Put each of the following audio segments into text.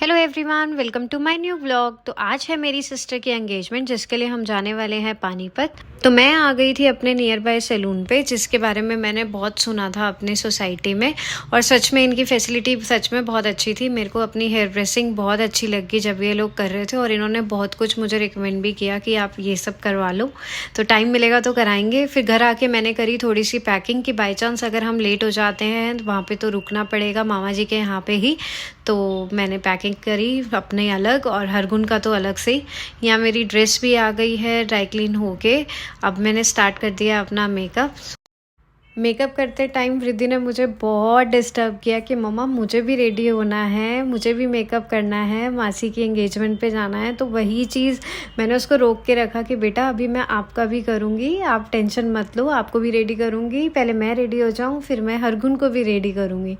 Hello everyone, welcome to my new vlog. तो आज है मेरी सिस्टर की एंगेजमेंट जिसके लिए हम जाने वाले हैं पानीपत। तो मैं आ गई थी अपने नियर बाय सैलून पे, जिसके बारे में मैंने बहुत सुना था अपनी सोसाइटी में। और सच में इनकी फैसिलिटी सच में बहुत अच्छी थी। मेरे को अपनी हेयर ड्रेसिंग बहुत अच्छी लगी जब ये लोग कर रहे थे, और इन्होंने बहुत कुछ मुझे रिकमेंड भी किया कि आप ये सब करवा लो। तो टाइम मिलेगा तो कराएंगे। फिर घर आके मैंने करी थोड़ी सी पैकिंग कि बाई चांस अगर हम लेट हो जाते हैं वहाँ पर तो रुकना पड़ेगा मामा जी के यहाँ पे ही। तो मैंने पैकिंग करी अपने अलग, और हरगुन का तो अलग से ही। यहाँ मेरी ड्रेस भी आ गई है ड्राई क्लीन होके। अब मैंने स्टार्ट कर दिया अपना मेकअप करते टाइम रिद्धि ने मुझे बहुत डिस्टर्ब किया कि मम्मा मुझे भी रेडी होना है, मुझे भी मेकअप करना है, मासी की एंगेजमेंट पे जाना है। तो वही चीज़ मैंने उसको रोक के रखा कि बेटा अभी मैं आपका भी करूँगी, आप टेंशन मत लो, आपको भी रेडी करूँगी। पहले मैं रेडी हो जाऊँ फिर मैं हरगुन को भी रेडी करूँगी।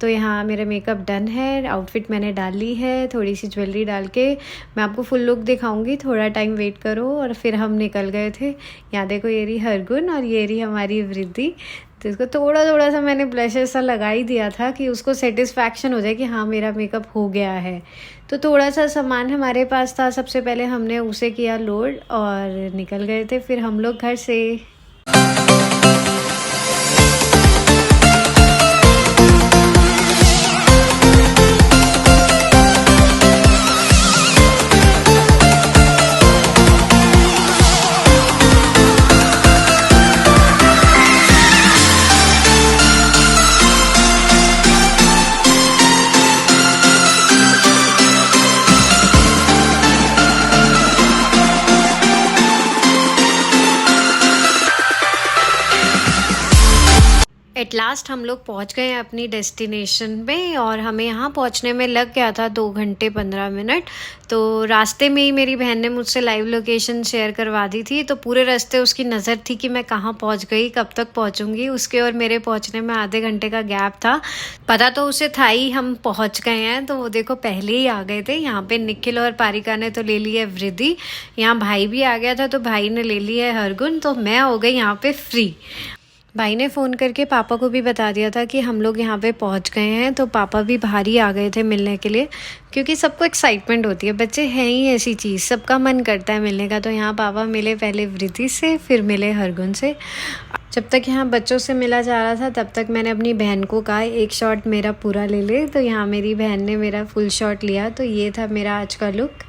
तो यहाँ मेरा मेकअप डन है, आउटफिट मैंने डाल ली है, थोड़ी सी ज्वेलरी डाल के मैं आपको फुल लुक दिखाऊंगी। थोड़ा टाइम वेट करो। और फिर हम निकल गए थे। यहाँ देखो ये रही हरगुन और ये रही हमारी वृद्धि। तो इसको थोड़ा थोड़ा सा मैंने ब्लशर सा लगा ही दिया था कि उसको सेटिस्फैक्शन हो जाए कि हाँ मेरा मेकअप हो गया है। तो थोड़ा सा सामान हमारे पास था, सबसे पहले हमने उसे किया लोड और निकल गए थे फिर हम लोग घर से। एट लास्ट हम लोग पहुंच गए हैं अपनी डेस्टिनेशन में, और हमें यहाँ पहुंचने में लग गया था 2 घंटे 15 मिनट। तो रास्ते में ही मेरी बहन ने मुझसे लाइव लोकेशन शेयर करवा दी थी। तो पूरे रास्ते उसकी नज़र थी कि मैं कहाँ पहुंच गई, कब तक पहुंचूंगी। उसके और मेरे पहुंचने में आधे घंटे का गैप था। पता तो उसे था ही हम पहुँच गए हैं। तो वो देखो पहले ही आ गए थे। यहाँ पे निखिल और पारिका ने तो ले ली है वृद्धि, यहाँ भाई भी आ गया था तो भाई ने ले ली है हरगुन। तो मैं हो गई यहाँ पे फ्री। भाई ने फ़ोन करके पापा को भी बता दिया था कि हम लोग यहाँ पे पहुँच गए हैं। तो पापा भी बाहर ही आ गए थे मिलने के लिए, क्योंकि सबको एक्साइटमेंट होती है। बच्चे हैं ही ऐसी चीज़, सबका मन करता है मिलने का। तो यहाँ पापा मिले पहले वृद्धि से, फिर मिले हरगुन से। जब तक यहाँ बच्चों से मिला जा रहा था तब तक मैंने अपनी बहन को कहा एक शॉट मेरा पूरा ले ले। तो यहाँ मेरी बहन ने मेरा फुल शॉट लिया। तो ये था मेरा आज का लुक।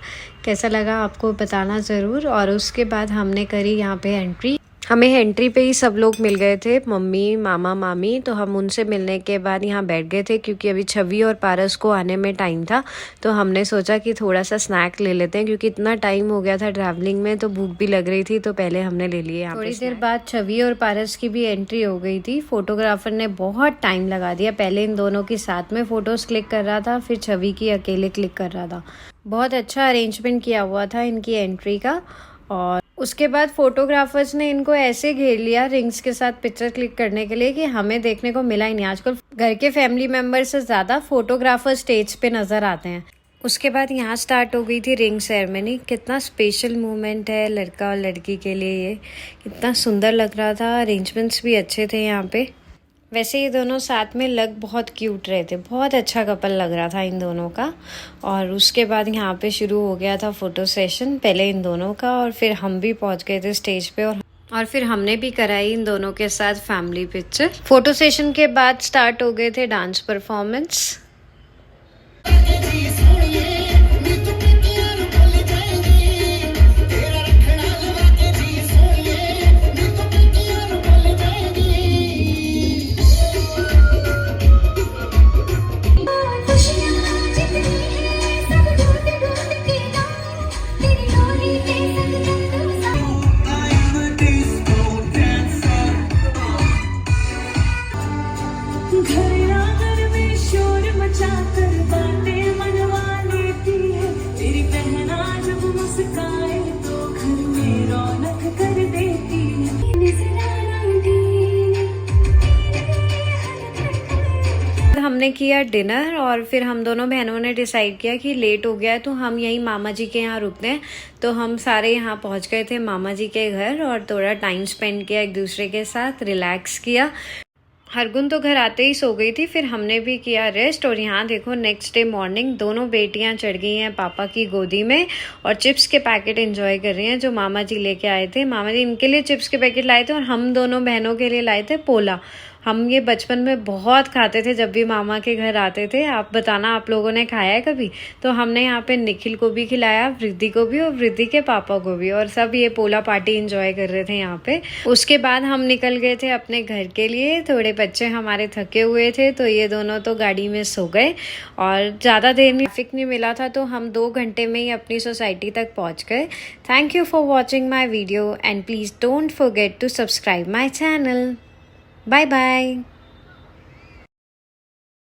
कैसा लगा आपको बताना ज़रूर। और उसके बाद हमने करी यहाँ पे एंट्री। हमें एंट्री पे ही सब लोग मिल गए थे, मम्मी मामा मामी। तो हम उनसे मिलने के बाद यहाँ बैठ गए थे, क्योंकि अभी छवि और पारस को आने में टाइम था। तो हमने सोचा कि थोड़ा सा स्नैक ले लेते हैं, क्योंकि इतना टाइम हो गया था ट्रैवलिंग में, तो भूख भी लग रही थी। तो पहले हमने ले लिए। थोड़ी देर बाद छवि और पारस की भी एंट्री हो गई थी। फोटोग्राफर ने बहुत टाइम लगा दिया। पहले इन दोनों की साथ में फ़ोटोज़ क्लिक कर रहा था, फिर छवि की अकेले क्लिक कर रहा था। बहुत अच्छा अरेंजमेंट किया हुआ था इनकी एंट्री का। और उसके बाद फोटोग्राफर्स ने इनको ऐसे घेर लिया रिंग्स के साथ पिक्चर क्लिक करने के लिए कि हमें देखने को मिला ही नहीं। आजकल घर के फैमिली मेंबर से ज़्यादा फोटोग्राफर स्टेज पे नज़र आते हैं। उसके बाद यहाँ स्टार्ट हो गई थी रिंग सेरेमनी। कितना स्पेशल मोमेंट है लड़का और लड़की के लिए ये। कितना सुंदर लग रहा था। अरेंजमेंट्स भी अच्छे थे यहाँ पे। वैसे ये दोनों साथ में लग बहुत क्यूट रहे थे। बहुत अच्छा कपल लग रहा था इन दोनों का। और उसके बाद यहाँ पे शुरू हो गया था फ़ोटो सेशन, पहले इन दोनों का, और फिर हम भी पहुँच गए थे स्टेज पे। और फिर हमने भी कराई इन दोनों के साथ फैमिली पिक्चर। फ़ोटो सेशन के बाद स्टार्ट हो गए थे डांस परफॉर्मेंस। हमने किया डिनर, और फिर हम दोनों बहनों ने डिसाइड किया कि लेट हो गया है तो हम यहीं मामा जी के यहाँ रुकते हैं। तो हम सारे यहाँ पहुँच गए थे मामा जी के घर, और थोड़ा टाइम स्पेंड किया एक दूसरे के साथ, रिलैक्स किया। हरगुन तो घर आते ही सो गई थी, फिर हमने भी किया रेस्ट। और यहाँ देखो नेक्स्ट डे मॉर्निंग दोनों बेटियाँ चढ़ गई हैं पापा की गोदी में और चिप्स के पैकेट एंजॉय कर रही हैं जो मामा जी लेके आए थे। मामा जी इनके लिए चिप्स के पैकेट लाए थे और हम दोनों बहनों के लिए लाए थे पोला। हम ये बचपन में बहुत खाते थे जब भी मामा के घर आते थे। आप बताना आप लोगों ने खाया है कभी? तो हमने यहाँ पे निखिल को भी खिलाया, वृद्धि को भी और वृद्धि के पापा को भी, और सब ये पोला पार्टी एंजॉय कर रहे थे यहाँ पे। उसके बाद हम निकल गए थे अपने घर के लिए। थोड़े बच्चे हमारे थके हुए थे तो ये दोनों तो गाड़ी में सो गए और ज़्यादा देर में ट्रैफिक नहीं मिला था तो हम 2 घंटे में ही अपनी सोसाइटी तक पहुँच गए। Thank you for watching my video and please don't forget to subscribe my channel. Bye bye.